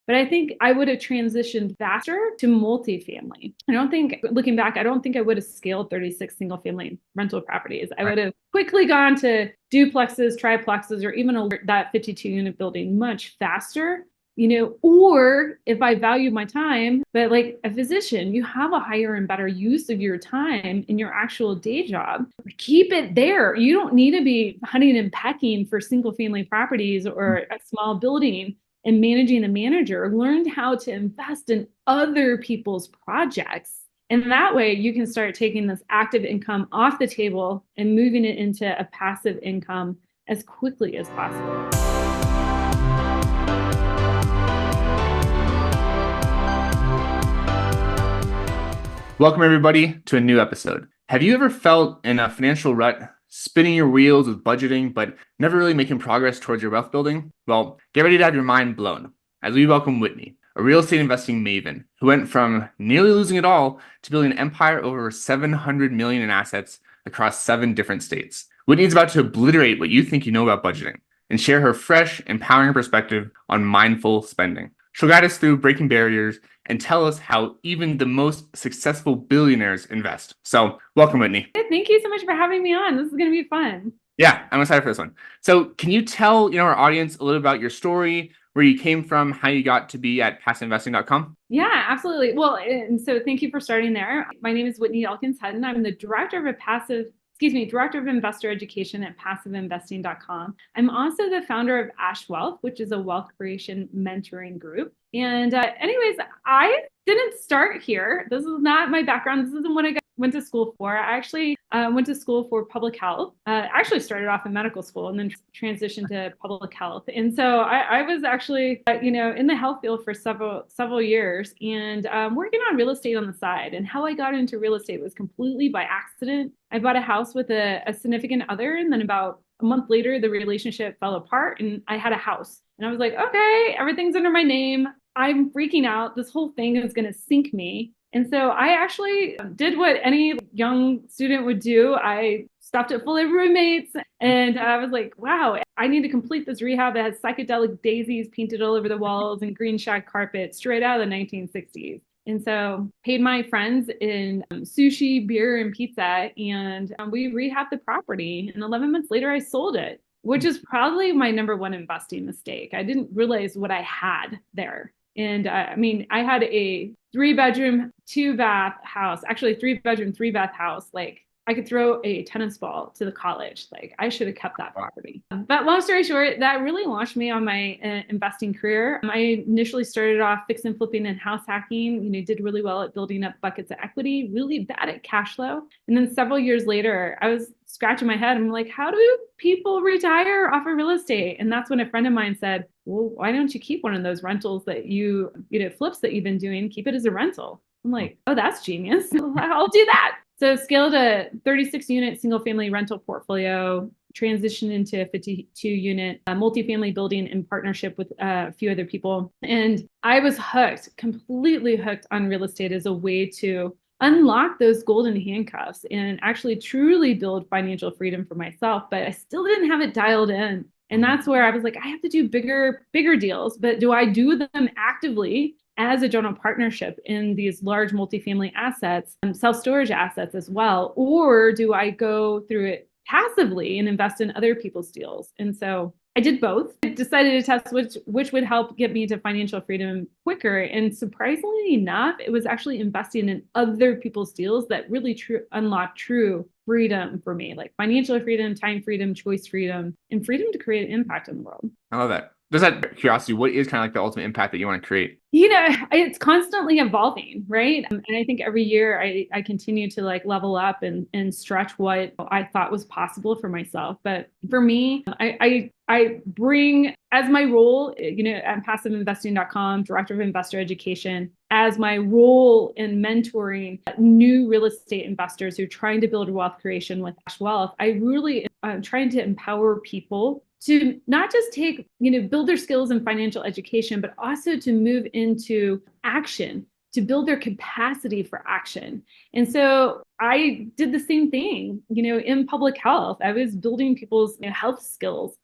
But I think I would have transitioned faster to multifamily. Looking back, I don't think I would have scaled 36 single family rental properties. I Right. would have quickly gone to duplexes, triplexes, or even that 52 unit building much faster. Or if I value my time, but like a physician, you have a higher and better use of your time in your actual day job. Keep it there. You don't need to be hunting and pecking for single family properties or a small building and managing the manager. Learn how to invest in other people's projects. And that way you can start taking this active income off the table and moving it into a passive income as quickly as possible. Welcome, everybody, to a new episode. Have you ever felt in a financial rut, spinning your wheels with budgeting, but never really making progress towards your wealth building? Well, get ready to have your mind blown as we welcome Whitney, a real estate investing maven who went from nearly losing it all to building an empire over 700 million in assets across 7 different states. Whitney's about to obliterate what you think you know about budgeting and share her fresh, empowering perspective on mindful spending. She'll guide us through breaking barriers and tell us how even the most successful billionaires invest. So, welcome, Whitney. Thank you so much for having me on. This is going to be fun. Yeah, I'm excited for this one. So, can you tell our audience a little about your story, where you came from, how you got to be at passiveinvesting.com? Yeah, absolutely. Well, and so thank you for starting there. My name is Whitney Hutten. I'm the director of investor education at passiveinvesting.com. I'm also the founder of Ash Wealth, which is a wealth creation mentoring group. And anyways, I didn't start here. This is not my background. This isn't what I went to school for. I actually went to school for public health. Actually started off in medical school and then transitioned to public health. And so I was actually, in the health field for several years and working on real estate on the side. And how I got into real estate was completely by accident. I bought a house with a significant other, and then about a month later, the relationship fell apart and I had a house. And I was like, okay, everything's under my name. I'm freaking out. This whole thing is going to sink me. And so I actually did what any young student would do. I stuffed it full of roommates and I was like, wow, I need to complete this rehab that has psychedelic daisies painted all over the walls and green shag carpet straight out of the 1960s. And so paid my friends in sushi, beer, and pizza, and we rehabbed the property. And 11 months later, I sold it, which is probably my number one investing mistake. I didn't realize what I had there. And I had a 3-bedroom, 2-bath house, actually 3-bedroom, 3-bath house. Like I could throw a tennis ball to the college. Like I should have kept that property. But long story short, that really launched me on my investing career. I initially started off fix and flipping and house hacking. Did really well at building up buckets of equity, really bad at cash flow. And then several years later, I was scratching my head. I'm like, how do people retire off of real estate? And that's when a friend of mine said, well, why don't you keep one of those rentals that flips that you've been doing, keep it as a rental. I'm like, oh, that's genius. I'll do that. So scaled a 36 unit single family rental portfolio, transitioned into a 52 unit multifamily building in partnership with a few other people. And I was hooked, completely hooked on real estate as a way to unlock those golden handcuffs and actually truly build financial freedom for myself. But I still didn't have it dialed in. And that's where I was like, I have to do bigger deals, but do I do them actively as a general partnership in these large multifamily assets, self-storage assets as well? Or do I go through it passively and invest in other people's deals? And so I did both. I decided to test which would help get me to financial freedom quicker. And surprisingly enough, it was actually investing in other people's deals that really unlocked true freedom for me, like financial freedom, time freedom, choice freedom, and freedom to create an impact in the world. I love that. Just out of curiosity, what is kind of like the ultimate impact that you want to create? It's constantly evolving, right? And I think every year I continue to like level up and stretch what I thought was possible for myself. But for me, I bring as my role, at passiveinvesting.com, director of investor education, as my role in mentoring new real estate investors who are trying to build wealth creation with Ash Wealth. I really am trying to empower people to not just build their skills in financial education, but also to move into action, to build their capacity for action. And so I did the same thing, in public health. I was building people's health skills,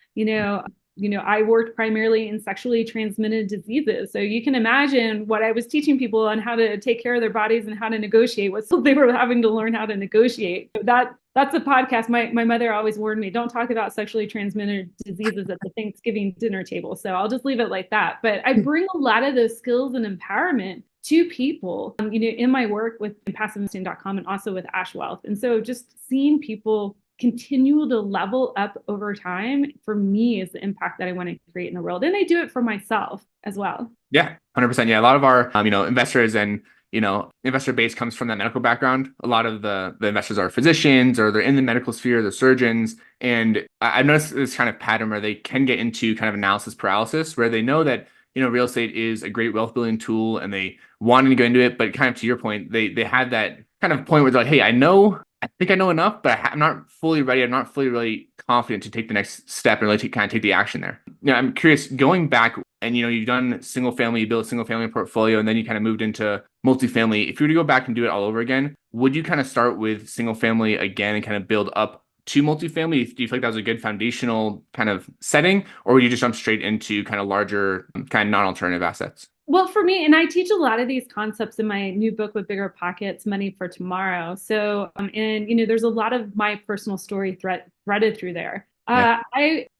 I worked primarily in sexually transmitted diseases. So you can imagine what I was teaching people on how to take care of their bodies and how to negotiate. What so they were having to learn how to negotiate. That's a podcast. My mother always warned me, don't talk about sexually transmitted diseases at the Thanksgiving dinner table. So I'll just leave it like that. But I bring a lot of those skills and empowerment to people, in my work with passiveinvesting.com and also with Ash Wealth. And so just seeing people continue to level up over time, for me, is the impact that I want to create in the world. And I do it for myself as well. Yeah, 100%. Yeah, a lot of our, investors and, investor base comes from that medical background. A lot of the investors are physicians, or they're in the medical sphere, they're surgeons. And I've noticed this kind of pattern where they can get into kind of analysis paralysis, where they know that, real estate is a great wealth building tool and they want to go into it. But kind of to your point, they have that kind of point where they're like, hey, I think I know enough, but I'm not fully ready. I'm not fully really confident to take the next step and really kind of take the action there. I'm curious, going back and, you've done single family, you built a single family portfolio, and then you kind of moved into multifamily. If you were to go back and do it all over again, would you kind of start with single family again and kind of build up to multifamily? Do you feel like that was a good foundational kind of setting, or would you just jump straight into kind of larger, kind of non-alternative assets? Well, for me, and I teach a lot of these concepts in my new book with Bigger Pockets, Money for Tomorrow. So, there's a lot of my personal story threaded through there. Yeah.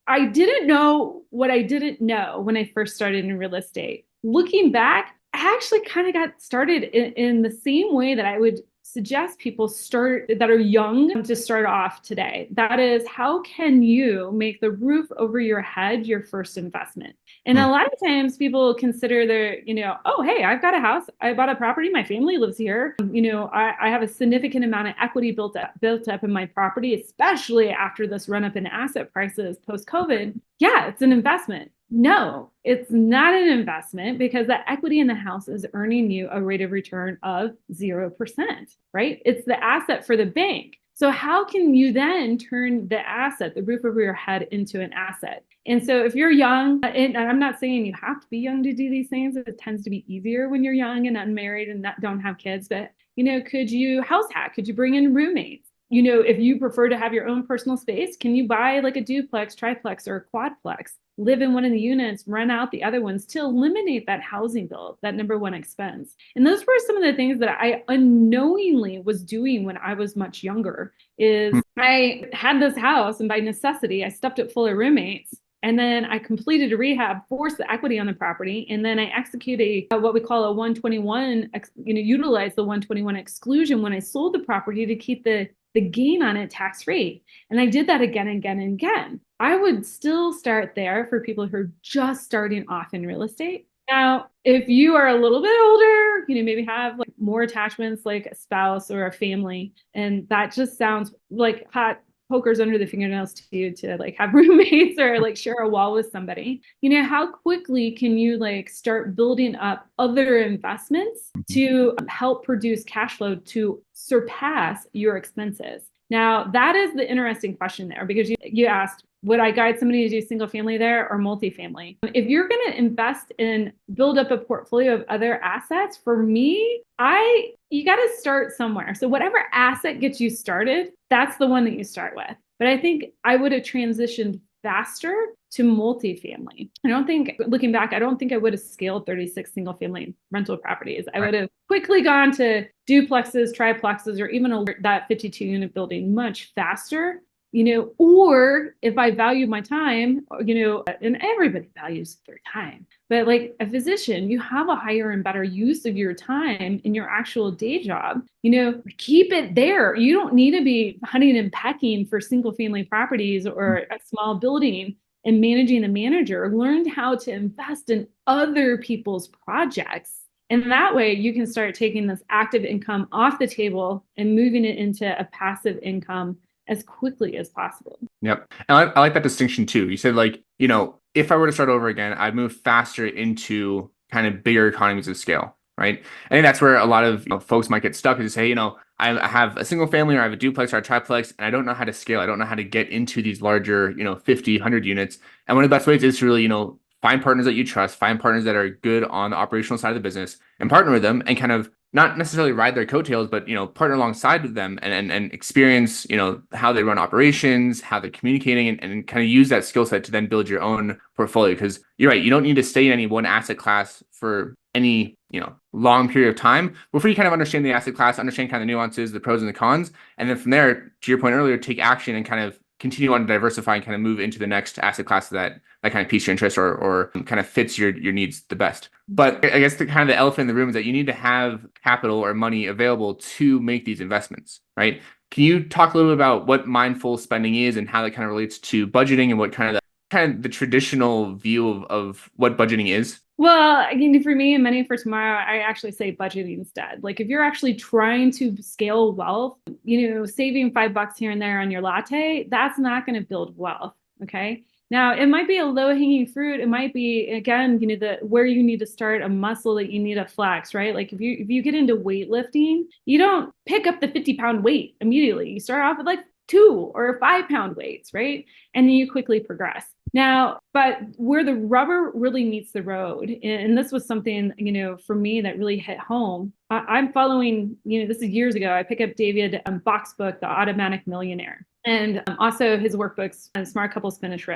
I didn't know what I didn't know when I first started in real estate. Looking back, I actually kind of got started in the same way that I would suggest people that are young to start off today. That is, how can you make the roof over your head your first investment? And a lot of times people consider oh, hey, I've got a house, I bought a property, my family lives here. I have a significant amount of equity built up in my property, especially after this run up in asset prices post-COVID. Yeah, it's an investment. No, it's not an investment, because the equity in the house is earning you a rate of return of 0%, right? It's the asset for the bank. So how can you then turn the asset, the roof over your head, into an asset? And so if you're young, and I'm not saying you have to be young to do these things, it tends to be easier when you're young and unmarried and don't have kids, but could you house hack? Could you bring in roommates? If you prefer to have your own personal space, can you buy like a duplex, triplex, or a quadplex? Live in one of the units, rent out the other ones to eliminate that housing bill, that number one expense. And those were some of the things that I unknowingly was doing when I was much younger. Is I had this house, and by necessity, I stuffed it full of roommates. And then I completed a rehab, forced the equity on the property, and then I execute what we call a 121, utilize the 121 exclusion when I sold the property to keep the gain on it tax-free. And I did that again and again and again. I would still start there for people who are just starting off in real estate. Now, if you are a little bit older, maybe have like more attachments like a spouse or a family, and that just sounds like hot pokers under the fingernails to you to like have roommates or like share a wall with somebody. How quickly can you like start building up other investments to help produce cash flow to surpass your expenses? Now, that is the interesting question there, because you asked, would I guide somebody to do single family there or multifamily? If you're going to invest and build up a portfolio of other assets, for me, you got to start somewhere. So whatever asset gets you started, that's the one that you start with. But I think I would have transitioned faster to multifamily. Looking back, I don't think I would have scaled 36 single family rental properties. I would have quickly gone to duplexes, triplexes, or even that 52 unit building much faster. Or if I value my time, and everybody values their time, but like a physician, you have a higher and better use of your time in your actual day job, keep it there. You don't need to be hunting and pecking for single family properties or a small building and managing the manager. Learn how to invest in other people's projects. And that way you can start taking this active income off the table and moving it into a passive income as quickly as possible. Yep. And I like that distinction too. You said if I were to start over again, I'd move faster into kind of bigger economies of scale, right? I think that's where a lot of folks might get stuck, is say, I have a single family, or I have a duplex or a triplex, and I don't know how to scale. I don't know how to get into these larger, 50, 100 units. And one of the best ways is to really, find partners that you trust, find partners that are good on the operational side of the business, and partner with them and kind of not necessarily ride their coattails, but, partner alongside with them and experience, how they run operations, how they're communicating, and kind of use that skill set to then build your own portfolio. Because you're right, you don't need to stay in any one asset class for any, long period of time before you kind of understand the asset class, understand kind of the nuances, the pros and the cons. And then from there, to your point earlier, take action and kind of continue on to diversify and kind of move into the next asset class that kind of piques your interest or kind of fits your needs the best. But I guess the kind of the elephant in the room is that you need to have capital or money available to make these investments, right? Can you talk a little bit about what mindful spending is and how that kind of relates to budgeting and what kind of the traditional view of what budgeting is? Well, again, for me and money for tomorrow, I actually say budgeting instead. Like if you're actually trying to scale wealth, saving $5 here and there on your latte, that's not going to build wealth. Okay. Now it might be a low hanging fruit. It might be, again, where you need to start a muscle that you need to flex, right? Like if you get into weightlifting, you don't pick up the 50-pound weight immediately. You start off with like 2 or 5-pound weights, right? And then you quickly progress. Now, but where the rubber really meets the road, and this was something, for me that really hit home. I'm following, this is years ago, I picked up David Bach's book, The Automatic Millionaire, and also his workbooks, Smart Couples Finish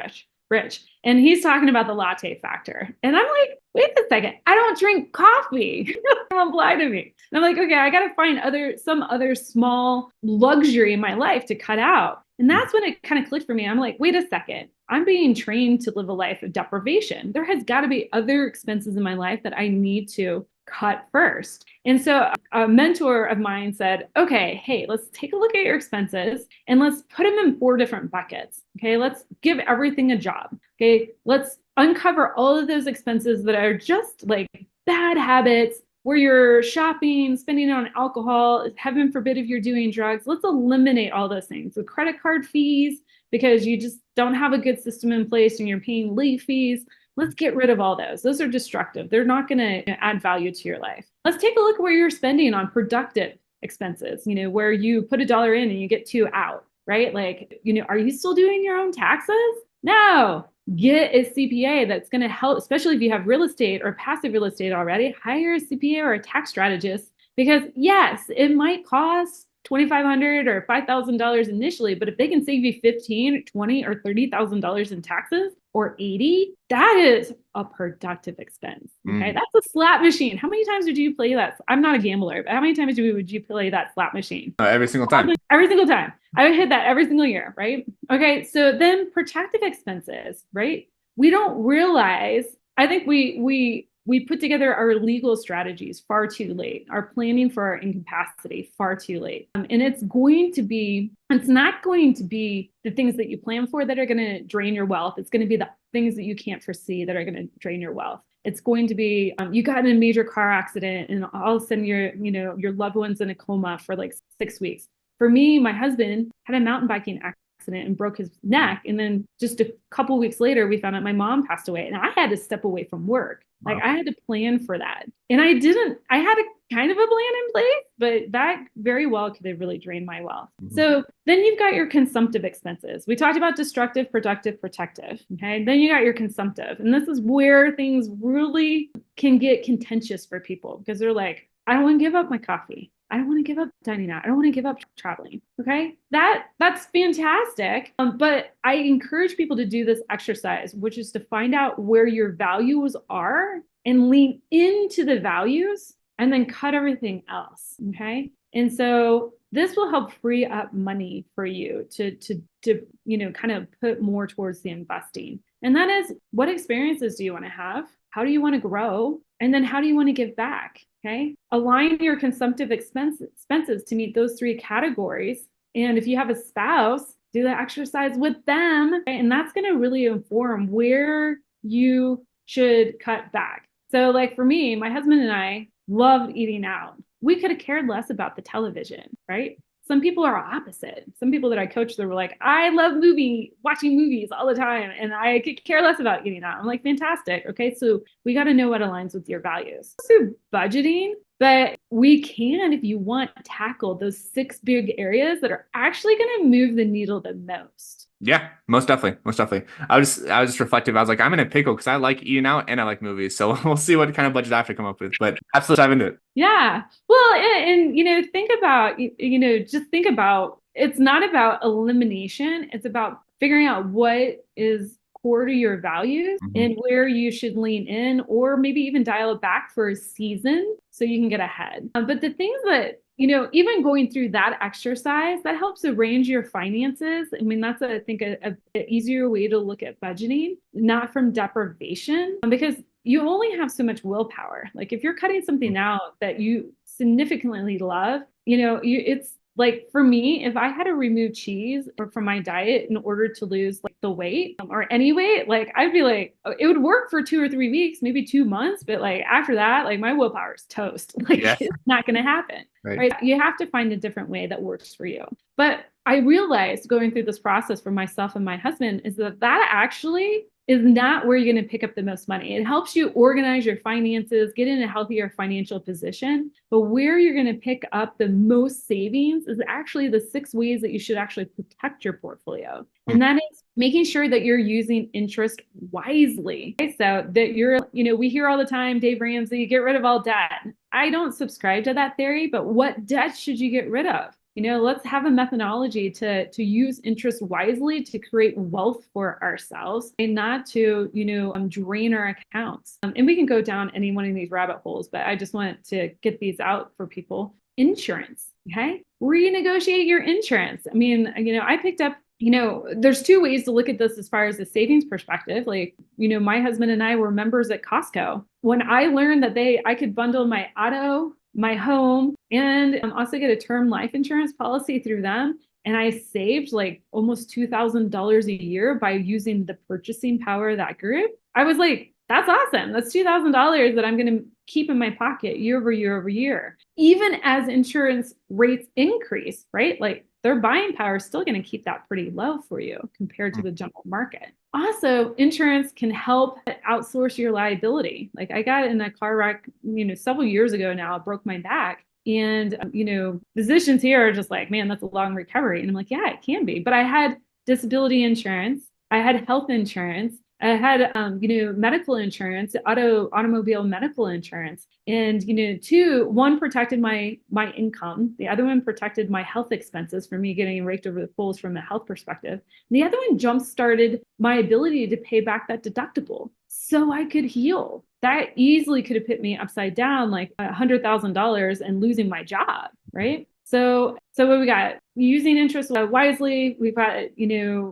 Rich. And he's talking about the latte factor. And I'm like, wait a second, I don't drink coffee. Don't apply to me. And I'm like, okay, I got to find some other small luxury in my life to cut out. And that's when it kind of clicked for me. I'm like, wait a second, I'm being trained to live a life of deprivation. There has got to be other expenses in my life that I need to cut first. And so a mentor of mine said, okay, hey, let's take a look at your expenses and let's put them in 4 different buckets. Okay, let's give everything a job. Okay, let's uncover all of those expenses that are just like bad habits, where you're shopping, spending on alcohol, heaven forbid if you're doing drugs. Let's eliminate all those things. The credit card fees, because you just don't have a good system in place and you're paying late fees. Let's get rid of all those. Those are destructive. They're not going to add value to your life. Let's take a look where you're spending on productive expenses, where you put $1 in and you get 2 out, right? Like, are you still doing your own taxes? No. Get a CPA that's going to help, especially if you have real estate or passive real estate already. Hire a CPA or a tax strategist, because yes, it might cost $2,500 or $5,000 initially, but if they can save you $15,000, $20,000, or $30,000 in taxes, or 80, that is a productive expense. Okay, that's a slot machine. How many times would you play that? I'm not a gambler, but how many times would you play that slot machine? Every single time. Every single time. I would hit that every single year, right? Okay, so then protective expenses, right? We don't realize. I think we put together our legal strategies far too late, our planning for our incapacity far too late. And it's not going to be the things that you plan for that are going to drain your wealth. It's going to be the things that you can't foresee that are going to drain your wealth. It's going to be, you got in a major car accident and all of a sudden your loved one's in a coma for like 6 weeks. For me, my husband had a mountain biking accident and broke his neck. And then just a couple of weeks later, we found out my mom passed away and I had to step away from work. Wow. Like I had to plan for that. And I had a kind of a plan in place, but that very well could have really drained my wealth. Mm-hmm. So then you've got your consumptive expenses. We talked about destructive, productive, protective. Okay. Then you got your consumptive. And this is where things really can get contentious for people because they're like, I don't want to give up my coffee. I don't want to give up dining out. I don't want to give up traveling. Okay. That's fantastic. But I encourage people to do this exercise, which is to find out where your values are and lean into the values and then cut everything else. Okay. And so this will help free up money for you to kind of put more towards the investing. And that is, what experiences do you want to have? How do you want to grow? And then how do you want to give back? Okay. Align your consumptive expenses to meet those 3 categories. And if you have a spouse, do the exercise with them. Okay? And that's going to really inform where you should cut back. So like for me, my husband and I loved eating out. We could have cared less about the television, right? Some people are opposite. Some people that I coach, they were like, I love watching movies all the time. And I could care less about eating out. I'm like, fantastic. Okay. So we got to know what aligns with your values. So budgeting, but we can, if you want, tackle those 6 big areas that are actually going to move the needle the most. Yeah, most definitely. Most definitely. I was just reflective. I was like, I'm in a pickle because I like eating out and I like movies. So we'll see what kind of budget I have to come up with. But absolutely dive into it. Yeah. Well, and think about, just think about it's not about elimination. It's about figuring out what is core to your values Mhm. and where you should lean in, or maybe even dial it back for a season so you can get ahead. But the things that, even going through that exercise, that helps arrange your finances. I mean, that's, I think, a easier way to look at budgeting, not from deprivation, because you only have so much willpower. Like if you're cutting something out that you significantly love, it's like for me, if I had to remove cheese or from my diet in order to lose like the weight or any weight, like I'd be like, it would work for 2 or 3 weeks, maybe 2 months, but like after that, like my willpower is toast. Like Yes. it's not going to happen, Right. right? You have to find a different way that works for you. But I realized going through this process for myself and my husband is that actually is not where you're going to pick up the most money. It helps you organize your finances, get in a healthier financial position. But where you're going to pick up the most savings is actually the 6 ways that you should actually protect your portfolio. And that is making sure that you're using interest wisely. Okay, so that we hear all the time, Dave Ramsey, get rid of all debt. I don't subscribe to that theory, but what debt should you get rid of? Let's have a methodology to use interest wisely to create wealth for ourselves and not to, drain our accounts. And we can go down any one of these rabbit holes, but I just want to get these out for people. Insurance, okay? Renegotiate your insurance. I mean, I picked up there's 2 ways to look at this as far as the savings perspective. Like, my husband and I were members at Costco. When I learned that I could bundle my auto, my home, and also get a term life insurance policy through them. And I saved like almost $2,000 a year by using the purchasing power of that group. I was like, that's awesome. That's $2,000 that I'm going to keep in my pocket year over year over year. Even as insurance rates increase, right? Like their buying power is still going to keep that pretty low for you compared to the general market. Also, insurance can help outsource your liability. Like I got in a car wreck, several years ago now, I broke my back. And, physicians here are just like, man, that's a long recovery. And I'm like, yeah, it can be. But I had disability insurance, I had health insurance, I had, medical insurance, automobile medical insurance, and one protected my income. The other one protected my health expenses for me getting raked over the coals from a health perspective. And the other one jump started my ability to pay back that deductible so I could heal. That easily could have put me upside down, like $100,000 and losing my job, right? So what we got? Using interest wisely. We've got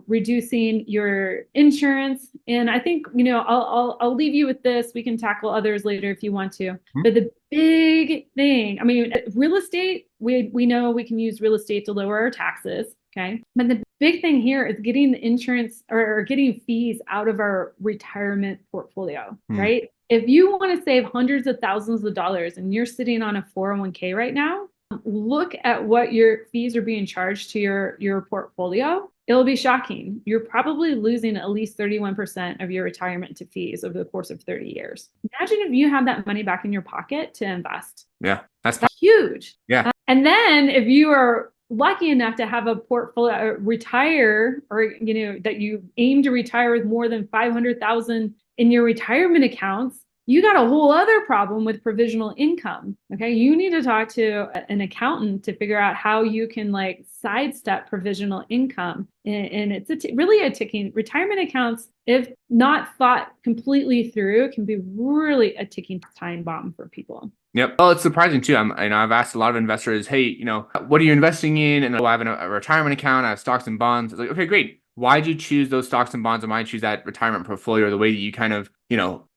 reducing your insurance, and I think I'll leave you with this. We can tackle others later if you want to. But the big thing, I mean, real estate. We know we can use real estate to lower our taxes. Okay, but the big thing here is getting the insurance or getting fees out of our retirement portfolio, right? If you want to save hundreds of thousands of dollars and you're sitting on a 401k right now, look at what your fees are being charged to your portfolio. It'll be shocking. You're probably losing at least 31% of your retirement to fees over the course of 30 years. Imagine if you had that money back in your pocket to invest. Yeah, that's huge. Yeah. And then if you are lucky enough to have a portfolio retire, or that you aim to retire with more than 500,000 in your retirement accounts, you got a whole other problem with provisional income. Okay, you need to talk to an accountant to figure out how you can like sidestep provisional income. And it's really a ticking retirement accounts, if not thought completely through, can be really a ticking time bomb for people. Yep. Well, it's surprising too. I've asked a lot of investors, hey, what are you investing in? And I have a retirement account, I have stocks and bonds. It's like, okay, great. Why did you choose those stocks and bonds? And why did you choose that retirement portfolio the way that you kind of,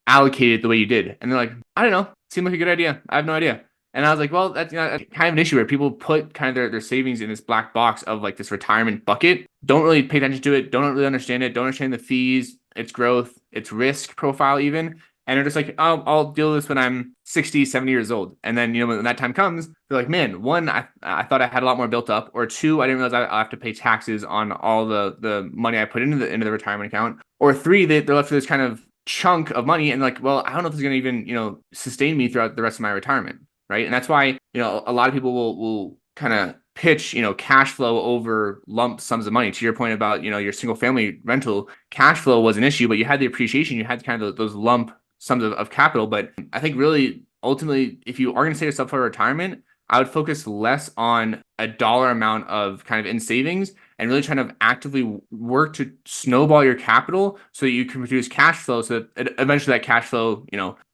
allocated the way you did? And they're like, I don't know. Seemed like a good idea. I have no idea. And I was like, well, that's kind of an issue where people put kind of their savings in this black box of like this retirement bucket, don't really pay attention to it, don't really understand it, don't understand the fees, its growth, its risk profile even. And they're just like, oh, I'll deal with this when I'm 60, 70 years old. And then, when that time comes, they're like, man, one, I thought I had a lot more built up. Or two, I didn't realize I have to pay taxes on all the money I put into the retirement account. Or three, they're left with this kind of chunk of money and like, well, I don't know if it's going to even, sustain me throughout the rest of my retirement. Right. And that's why, a lot of people will kind of pitch, cash flow over lump sums of money. To your point about, your single family rental, cash flow was an issue, but you had the appreciation, you had kind of those lump sums of capital. But I think really ultimately, if you are going to set yourself for retirement, I would focus less on a dollar amount of kind of in savings and really trying to actively work to snowball your capital so that you can produce cash flow so that eventually that cash flow,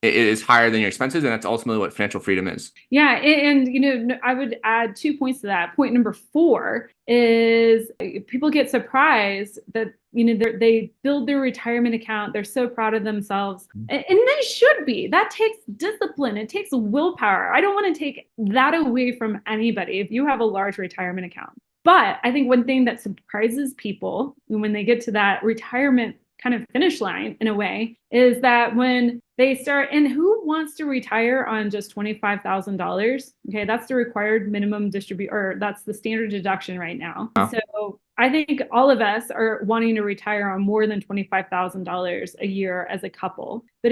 is higher than your expenses. And that's ultimately what financial freedom is. Yeah. And I would add 2 points to that. Point number 4 is people get surprised that, they build their retirement account. They're so proud of themselves, and they should be. That takes discipline. It takes willpower. I don't want to take that away from anybody if you have a large retirement account. But I think one thing that surprises people when they get to that retirement kind of finish line in a way is that when they start, and who wants to retire on just $25,000? Okay, that's the required minimum or that's the standard deduction right now. Wow. So I think all of us are wanting to retire on more than $25,000 a year as a couple. But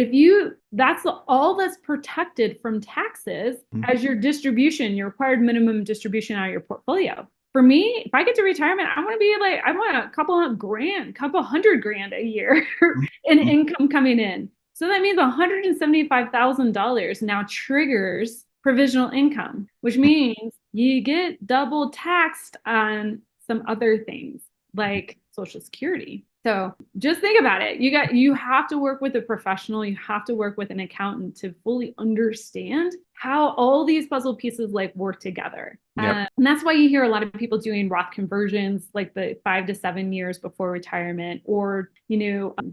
that's all that's protected from taxes as your distribution, your required minimum distribution out of your portfolio. For me, if I get to retirement, I want a couple $100,000 a year in income coming in. So that means $175,000 now triggers provisional income, which means you get double taxed on some other things like Social Security. So just think about it. You have to work with a professional. You have to work with an accountant to fully understand how all these puzzle pieces work together. Yep. And that's why you hear a lot of people doing Roth conversions, like the 5 to 7 years before retirement, or,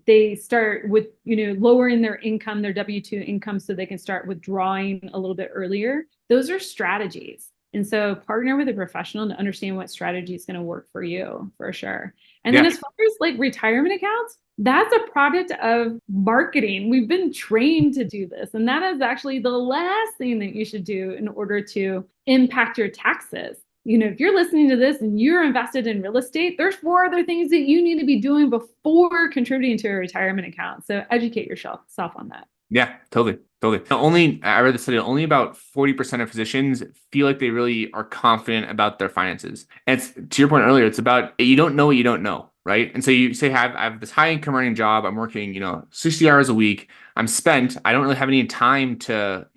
they start with, lowering their income, their W-2 income, so they can start withdrawing a little bit earlier. Those are strategies. And so partner with a professional to understand what strategy is going to work for you, for sure. And then as far as retirement accounts, that's a product of marketing. We've been trained to do this. And that is actually the last thing that you should do in order to impact your taxes. If you're listening to this and you're invested in real estate, there's 4 other things that you need to be doing before contributing to a retirement account. So educate yourself on that. Yeah, totally. I read the study, only about 40% of physicians feel like they really are confident about their finances. And it's, to your point earlier, it's about, you don't know what you don't know, right? And so you say, I have this high income earning job. I'm working, 60 hours a week. I'm spent. I don't really have any time to,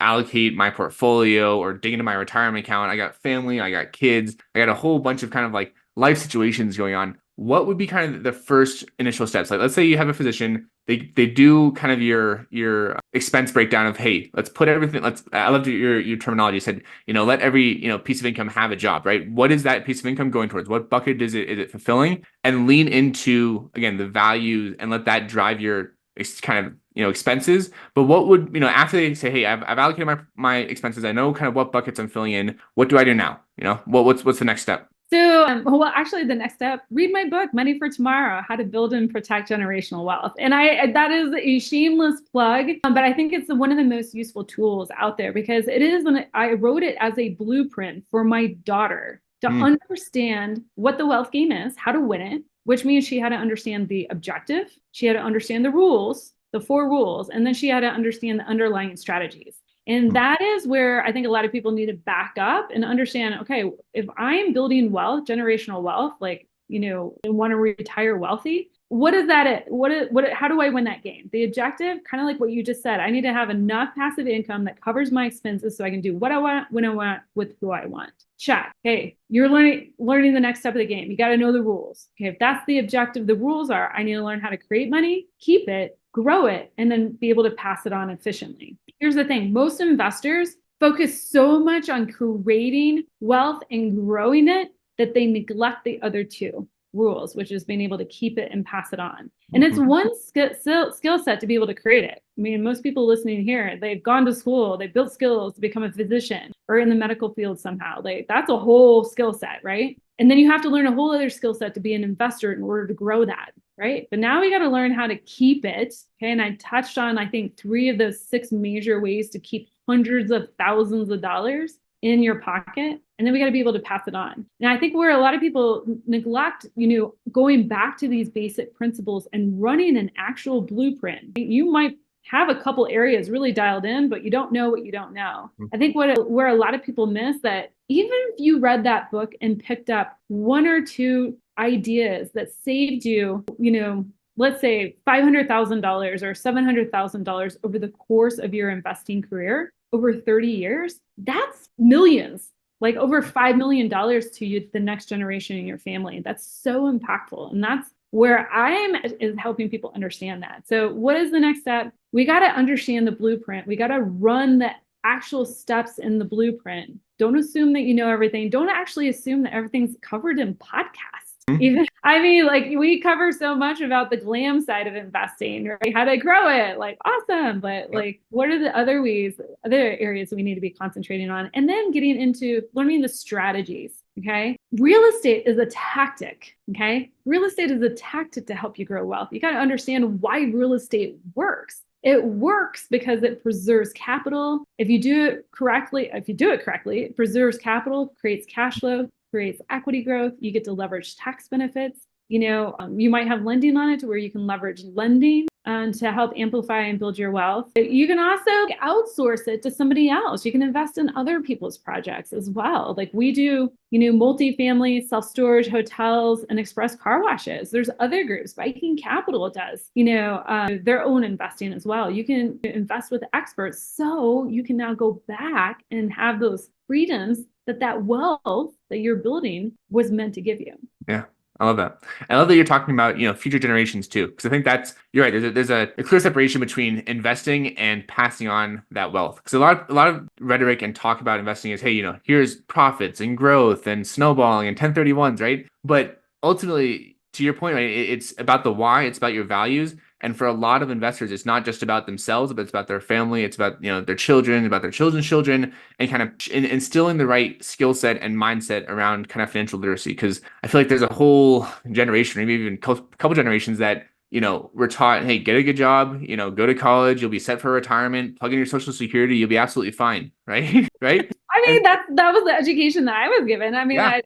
allocate my portfolio or dig into my retirement account. I got family, I got kids, I got a whole bunch of kind of life situations going on. What would be kind of the first initial steps? Let's say you have a physician, they do kind of your expense breakdown of, hey, let's put everything, I loved your terminology. You said, let every, piece of income have a job, right? What is that piece of income going towards? What bucket is it fulfilling? And lean into, again, the values and let that drive your kind of, expenses. But what would, after they say, hey, I've allocated my expenses, I know kind of what buckets I'm filling in. What do I do now? What's the next step? So, actually the next step, read my book, Money for Tomorrow, How to Build and Protect Generational Wealth. And that is a shameless plug, but I think it's one of the most useful tools out there because I wrote it as a blueprint for my daughter to understand what the wealth game is, how to win it, which means she had to understand the objective. She had to understand the rules, the 4 rules, and then she had to understand the underlying strategies. And that is where I think a lot of people need to back up and understand, okay, if I'm building wealth, generational wealth, and want to retire wealthy, what is that? How do I win that game? The objective, kind of like what you just said, I need to have enough passive income that covers my expenses so I can do what I want, when I want, with who I want. Check. Okay, you're learning the next step of the game. You got to know the rules. Okay, if that's the objective, the rules are, I need to learn how to create money, keep it, grow it, and then be able to pass it on efficiently. Here's the thing. Most investors focus so much on creating wealth and growing it that they neglect the other 2 rules, which is being able to keep it and pass it on. And it's one skill set to be able to create it. I mean, most people listening here, they've gone to school, they built skills to become a physician or in the medical field somehow. That's a whole skill set, right? And then you have to learn a whole other skill set to be an investor in order to grow that, right? But now we got to learn how to keep it. Okay. And I touched on, I think, 3 of those 6 major ways to keep hundreds of thousands of dollars in your pocket. And then we got to be able to pass it on. And I think where a lot of people neglect, going back to these basic principles and running an actual blueprint. You might have a couple areas really dialed in, but you don't know what you don't know. I think where a lot of people miss that even if you read that book and picked up one or two ideas that saved you, let's say $500,000 or $700,000 over the course of your investing career over 30 years, that's millions, like over $5 million to you, the next generation in your family. That's so impactful. And that's where I'm is helping people understand that. So what is the next step? We got to understand the blueprint. We got to run the actual steps in the blueprint. Don't assume that you know everything. Don't actually assume that everything's covered in podcasts. Even, I mean, like we cover so much about the glam side of investing, right? How to grow it, like awesome. But like, what are the other areas we need to be concentrating on? And then getting into learning the strategies. Okay. Real estate is a tactic. Okay. Real estate is a tactic to help you grow wealth. You got to understand why real estate works. It works because it preserves capital. If you do it correctly, it preserves capital, creates cash flow, creates equity growth. You get to leverage tax benefits. You might have lending on it to where you can leverage lending to help amplify and build your wealth. You can also outsource it to somebody else. You can invest in other people's projects as well. Like we do, multifamily, self-storage, hotels, and express car washes. There's other groups. Viking Capital does, their own investing as well. You can invest with experts. So you can now go back and have those freedoms that wealth that you're building was meant to give you. Yeah. I love that. I love that you're talking about, future generations too, because I think you're right. There's a clear separation between investing and passing on that wealth. Because a lot of rhetoric and talk about investing is, hey, here's profits and growth and snowballing and 1031s, right? But ultimately, to your point, right, it's about the why, it's about your values. And for a lot of investors, it's not just about themselves, but it's about their family. It's about, their children, about their children's children, and kind of instilling the right skill set and mindset around kind of financial literacy. Because I feel like there's a whole generation, maybe even a couple generations that, we're taught, hey, get a good job, go to college, you'll be set for retirement, plug in your social security, you'll be absolutely fine. Right. Right. I mean, that was the education that I was given. I mean, yeah.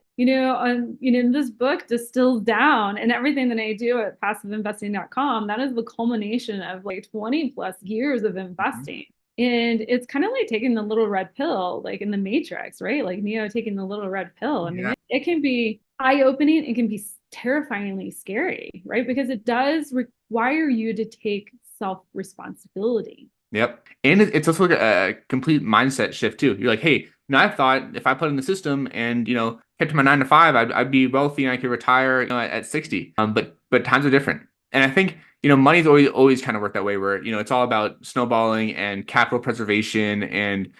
This book distills down, and everything that I do at passiveinvesting.com, that is the culmination of like 20 plus years of investing. And it's kind of like taking the little red pill, like in the Matrix, right? Like Neo taking the little red pill. I mean, it can be eye-opening. It can be terrifyingly scary, right? Because it does require you to take self-responsibility. Yep. And it's also like a complete mindset shift too. You're like, hey, I thought if I put in the system and, kept to my 9 to 5, I'd be wealthy and I could retire, at 60. But times are different. And I think, money's always kind of worked that way where, it's all about snowballing and capital preservation and,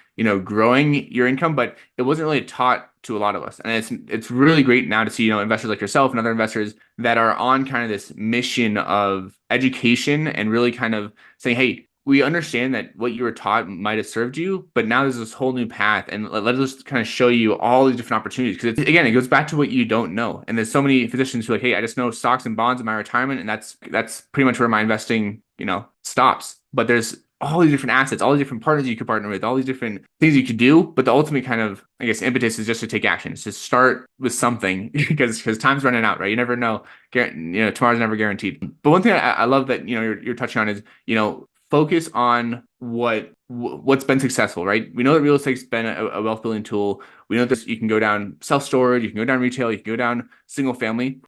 growing your income, but it wasn't really taught to a lot of us. And it's really great now to see, investors like yourself and other investors that are on kind of this mission of education and really kind of saying, hey, we understand that what you were taught might have served you, but now there's this whole new path, and let us kind of show you all these different opportunities. Because again, it goes back to what you don't know. And there's so many physicians who are like, hey, I just know stocks and bonds in my retirement, and that's pretty much where my investing, stops. But there's all these different assets, all these different partners you could partner with, all these different things you could do. But the ultimate kind of, I guess, impetus is just to take action. It's to start with something because time's running out, right? You never know. Tomorrow's never guaranteed. But one thing I love that, you're touching on is, focus on what's been successful, right? We know that real estate's been a wealth building tool. We know that you can go down self-storage, you can go down retail, you can go down single family.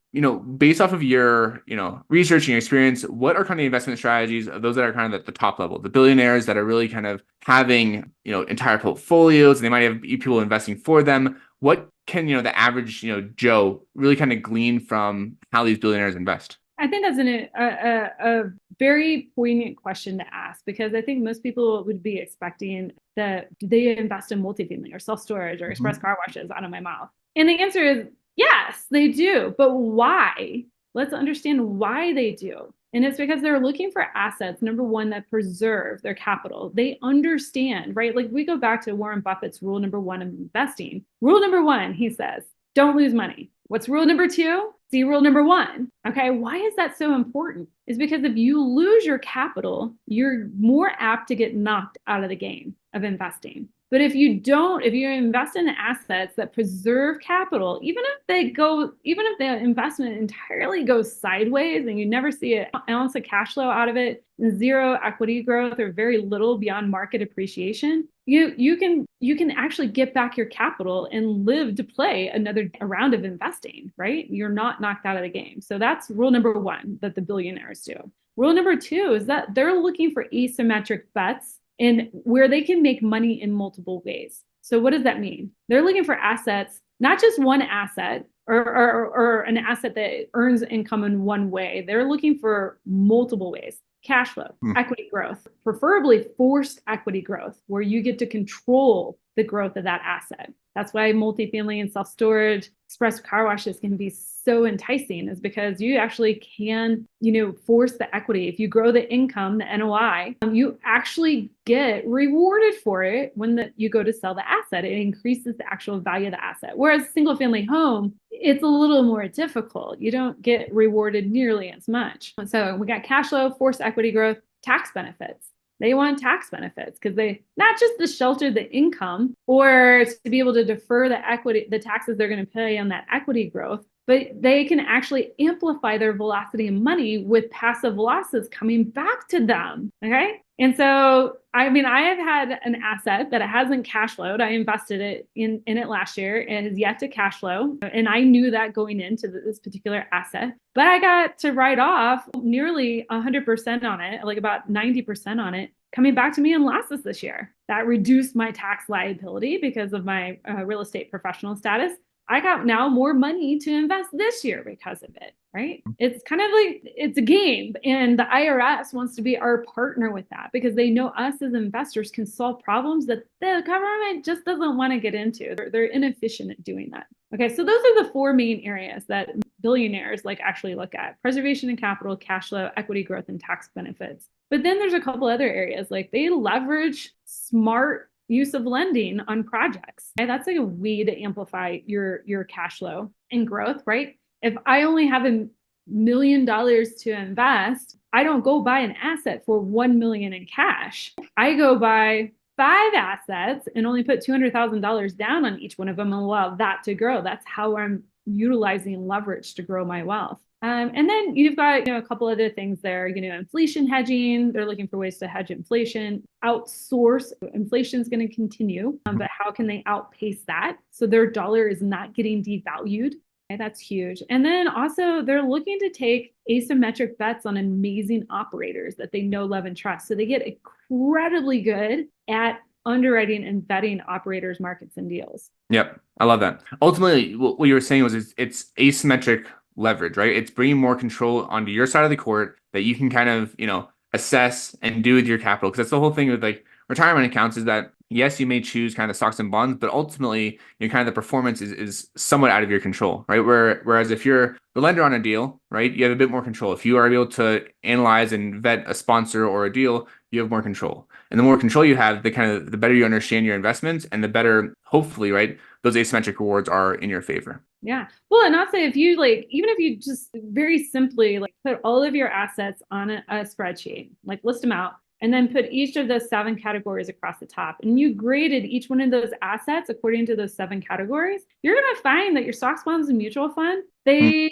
Based off of your, research and your experience, what are kind of investment strategies of those that are kind of at the top level, the billionaires that are really kind of having, entire portfolios, and they might have people investing for them? What can, the average, Joe really kind of glean from how these billionaires invest? I think that's a very poignant question to ask, because I think most people would be expecting that they invest in multifamily or self-storage or express car washes out of my mouth. And the answer is yes, they do. But why? Let's understand why they do. And it's because they're looking for assets, number one, that preserve their capital. They understand, right? Like we go back to Warren Buffett's rule number one of investing. Rule number one, he says, don't lose money. What's rule number two? See rule number one. Okay, why is that so important? Is because if you lose your capital, you're more apt to get knocked out of the game of investing. But if you invest in assets that preserve capital, even if the investment entirely goes sideways and you never see an ounce of cash flow out of it, zero equity growth or very little beyond market appreciation, you can actually get back your capital and live to play another round of investing, right? You're not knocked out of the game. So that's rule number one that the billionaires do. Rule number two is that they're looking for asymmetric bets and where they can make money in multiple ways. So what does that mean? They're looking for assets, not just one asset or an asset that earns income in one way. They're looking for multiple ways. Cash flow, equity growth, preferably forced equity growth, where you get to control the growth of that asset. That's why multifamily and self-storage, express car washes can be so enticing, is because you actually can, force the equity. If you grow the income, the NOI, you actually get rewarded for it when you go to sell the asset. It increases the actual value of the asset. Whereas a single family home, it's a little more difficult. You don't get rewarded nearly as much. So we got cash flow, forced equity growth, tax benefits. They want tax benefits because they not just to shelter the income or to be able to defer the taxes they're going to pay on that equity growth, but they can actually amplify their velocity of money with passive losses coming back to them. Okay. And so, I have had an asset that it hasn't cash flowed. I invested it in it last year. It has yet to cash flow. And I knew that going into this particular asset, but I got to write off nearly 100% on it, like about 90% on it, coming back to me in losses this year. That reduced my tax liability because of my real estate professional status. I got now more money to invest this year because of it, right? It's kind of like, it's a game. And the IRS wants to be our partner with that because they know us as investors can solve problems that the government just doesn't want to get into. They're inefficient at doing that. Okay, so those are the four main areas that billionaires actually look at: preservation of capital, cash flow, equity growth, and tax benefits. But then there's a couple other areas, like they leverage smart use of lending on projects. Okay? That's like a way to amplify your cash flow and growth, right? If I only have $1 million to invest, I don't go buy an asset for $1 million in cash. I go buy 5 assets and only put $200,000 down on each one of them and allow that to grow. That's how I'm utilizing leverage to grow my wealth. And then you've got a couple other things there, inflation hedging. They're looking for ways to hedge inflation, outsource. Inflation is going to continue, but how can they outpace that so their dollar is not getting devalued? Okay, that's huge. And then also they're looking to take asymmetric bets on amazing operators that they know, love, and trust. So they get incredibly good at underwriting and vetting operators, markets, and deals. Yep, I love that. Ultimately, what you were saying was it's asymmetric leverage, right? It's bringing more control onto your side of the court that you can kind of, assess and do with your capital. Because that's the whole thing with retirement accounts, is that yes, you may choose kind of stocks and bonds, but ultimately, kind of the performance is somewhat out of your control, right? Whereas if you're the lender on a deal, right, you have a bit more control. If you are able to analyze and vet a sponsor or a deal, you have more control. And the more control you have, the better you understand your investments, and the better, hopefully, right, those asymmetric rewards are in your favor. Yeah. Well, and I'll say if you even if you just very simply put all of your assets on a spreadsheet, list them out, and then put each of those 7 categories across the top, and you graded each one of those assets according to those 7 categories, you're going to find that your stocks, bonds, and mutual fund, they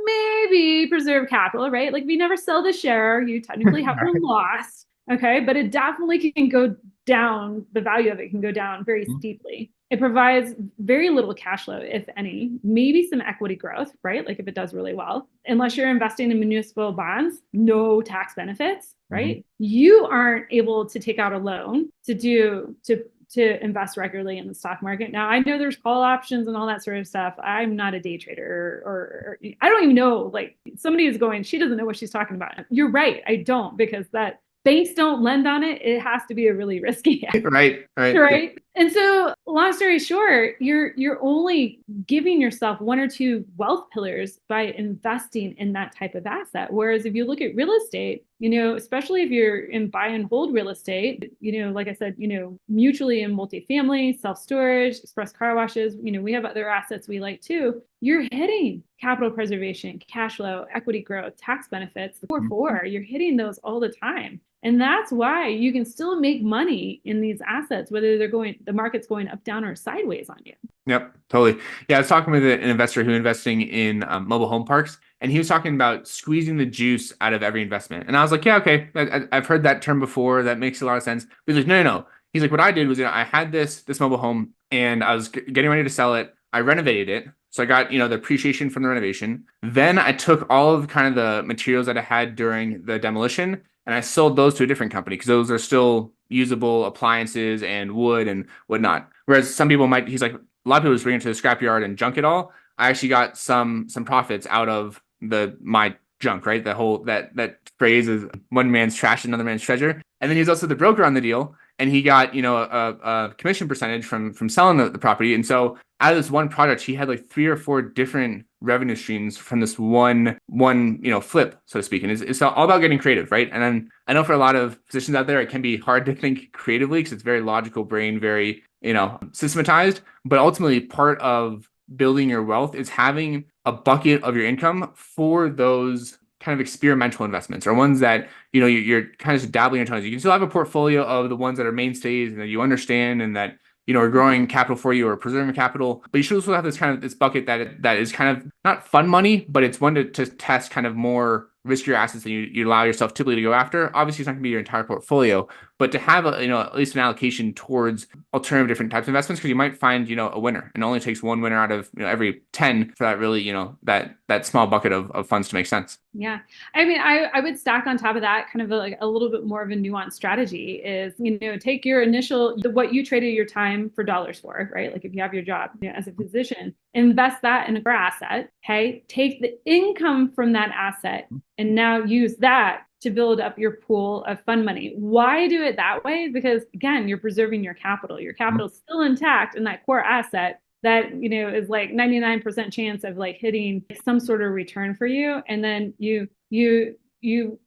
maybe preserve capital, right? If you never sell the share, you technically have a loss. Okay. But it definitely can go down. The value of it can go down very steeply. It provides very little cash flow, if any, maybe some equity growth, right? If it does really well, unless you're investing in municipal bonds, no tax benefits, right? You aren't able to take out a loan to invest regularly in the stock market. Now, I know there's call options and all that sort of stuff. I'm not a day trader or I don't even know, somebody is going, she doesn't know what she's talking about. You're right. I don't, because banks don't lend on it. It has to be a really risky asset. Right. And so, long story short, you're only giving yourself 1 or 2 wealth pillars by investing in that type of asset. Whereas if you look at real estate, especially if you're in buy and hold real estate, like I said, mutually in multifamily, self-storage, express car washes, we have other assets we like too. You're hitting capital preservation, cash flow, equity growth, tax benefits, the core 4. You're hitting those all the time. And that's why you can still make money in these assets, whether the market's going up, down, or sideways on you. Yep, totally. Yeah, I was talking with an investor who investing in mobile home parks, and he was talking about squeezing the juice out of every investment. And I was like, yeah, okay, I've heard that term before. That makes a lot of sense. But he's like, no, no, no. He's like, what I did was, I had this mobile home, and I was getting ready to sell it. I renovated it. So I got, the appreciation from the renovation. Then I took all of kind of the materials that I had during the demolition, and I sold those to a different company because those are still usable appliances and wood and whatnot. Whereas some people might, he's like, a lot of people just bring it to the scrapyard and junk it all. I actually got some profits out of my junk, right? The whole that phrase is one man's trash, another man's treasure. And then he's also the broker on the deal, and he got a commission percentage from selling the property. And so out of this one project, he had like 3 or 4 different revenue streams from this one flip, so to speak. And it's all about getting creative, right? And then I know for a lot of physicians out there, it can be hard to think creatively because it's very logical brain, very systematized. But ultimately, part of building your wealth is having a bucket of your income for those kind of experimental investments, or ones that you're kind of just dabbling in toes. You can still have a portfolio of the ones that are mainstays and that you understand and that are growing capital for you or preserving capital. But you should also have this bucket that is kind of not fun money, but it's one to test kind of more riskier assets that you allow yourself typically to go after. Obviously, it's not going to be your entire portfolio, but to have at least an allocation towards alternative different types of investments, because you might find a winner, and it only takes one winner out of every 10 for that really that small bucket of funds to make sense. Yeah, I mean, I would stack on top of that kind of like a little bit more of a nuanced strategy is take your initial what you traded your time for dollars for, right? Like if you have your job as a physician, invest that in a core asset. Okay, take the income from that asset and now use that to build up your pool of fund money. Why do it that way? Because again, you're preserving your capital. Your capital is still intact in that core asset that is like 99% chance of like hitting some sort of return for you. And then you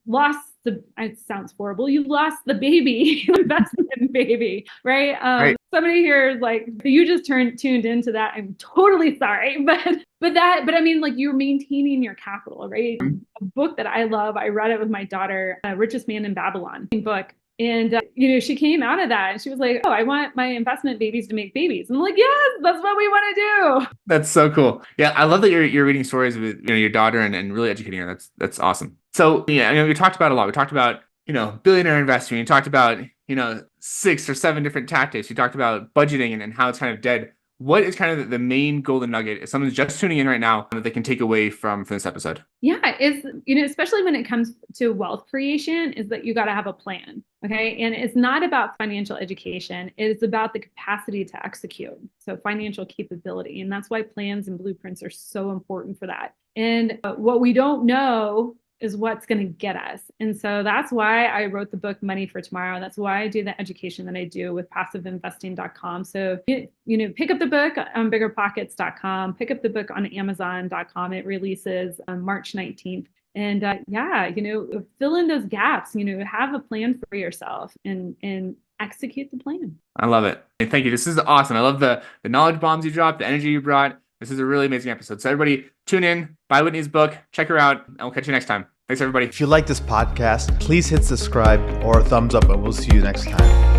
lost it sounds horrible. You lost the baby, you invested in baby, right? Right. Somebody here is like, you just tuned into that. I'm totally sorry, but I mean, like you're maintaining your capital, right? A book that I love, I read it with my daughter, Richest Man in Babylon book. And, she came out of that and she was like, oh, I want my investment babies to make babies. And I'm like, yes, that's what we want to do. That's so cool. Yeah, I love that you're reading stories with your daughter and really educating her. That's awesome. So we talked about a lot. We talked about billionaire investing. We talked about 6 or 7 different tactics. We talked about budgeting and how it's kind of dead. What is kind of the main golden nugget if someone's just tuning in right now that they can take away from this episode? Yeah, is especially when it comes to wealth creation, is that you got to have a plan. Okay. And it's not about financial education. It's about the capacity to execute. So financial capability. And that's why plans and blueprints are so important for that. And what we don't know is what's going to get us. And so that's why I wrote the book Money for Tomorrow. That's why I do the education that I do with passiveinvesting.com. So, pick up the book on biggerpockets.com, pick up the book on amazon.com. It releases on March 19th. And fill in those gaps, have a plan for yourself and execute the plan. I love it. Thank you. This is awesome. I love the knowledge bombs you dropped, the energy you brought. This is a really amazing episode. So everybody tune in, buy Whitney's book, check her out, and we'll catch you next time. Thanks, everybody. If you like this podcast, please hit subscribe or a thumbs up, and we'll see you next time.